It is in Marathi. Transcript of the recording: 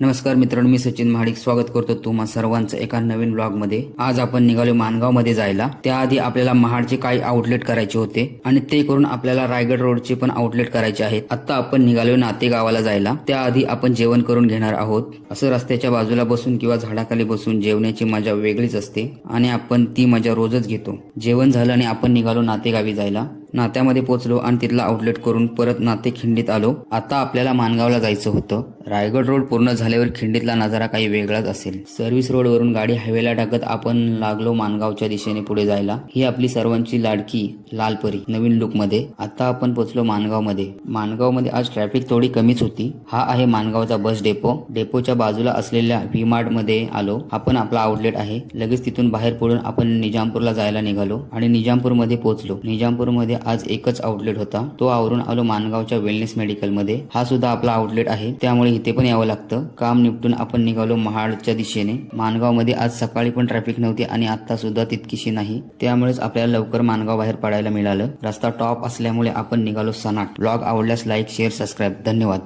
नमस्कार मित्रांनो, मी सचिन महाडिक स्वागत करतो तुम्हा सर्वांचं एका नवीन ब्लॉग मध्ये। आज आपण निघालो मानगाव मध्ये जायला। त्याआधी आपल्याला महाडचे काही आउटलेट करायचे होते आणि ते करून आपल्याला रायगड रोडचे पण आउटलेट करायचे आहेत। आता आपण निघालो नाते गावाला जायला। त्याआधी आपण जेवण करून घेणार आहोत। असं रस्त्याच्या बाजूला बसून किंवा झाडाखाली बसून जेवण्याची मजा वेगळीच असते आणि आपण ती मजा रोजच घेतो। जेवण झालं आणि आपण निघालो नातेगावी जायला। नात्यामध्ये पोहोचलो आणि तिथला आउटलेट करून परत नाते खिंडीत आलो। आता आपल्याला मानगावला जायचं होतं। रायगड रोड पूर्ण झाल्यावर खिंडीतला नजारा काही वेगळाच असेल। सर्व्हिस रोड वरून गाडी हायवेला टाकत आपण लागलो मानगावच्या दिशेने पुढे जायला। ही आपली सर्वांची लाडकी लालपरी नवीन लुक मध्ये। आता आपण पोहोचलो मानगाव मध्ये। मानगाव मध्ये आज ट्रॅफिक थोडी कमीच होती। हा आहे मानगावचा बस डेपो। डेपोच्या बाजूला असलेल्या व्ही मार्ट मध्ये आलो। आपण आपला आउटलेट आहे। लगेच तिथून बाहेर पडून आपण निजामपूरला जायला निघालो आणि निजामपूर मध्ये पोहोचलो। निजामपूर मध्ये आज एकच आउटलेट होता, तो आवरून आलो मानगावच्या वेलनेस मेडिकल मध्ये। हा सुद्धा आपला आउटलेट आहे, त्यामुळे इथे पण यावं लागतं। काम निपटून आपण निघालो महाडच्या दिशेने। मानगाव मध्ये आज सकाळी पण ट्रॅफिक नव्हती आणि आता सुद्धा तितकीशी नाही, त्यामुळेच आपल्याला लवकर मानगाव बाहेर पडायला मिळालं। रस्ता टॉप असल्यामुळे आपण निघालो सनाट। ब्लॉग आवडल्यास लाईक, शेअर, सबस्क्राईब। धन्यवाद।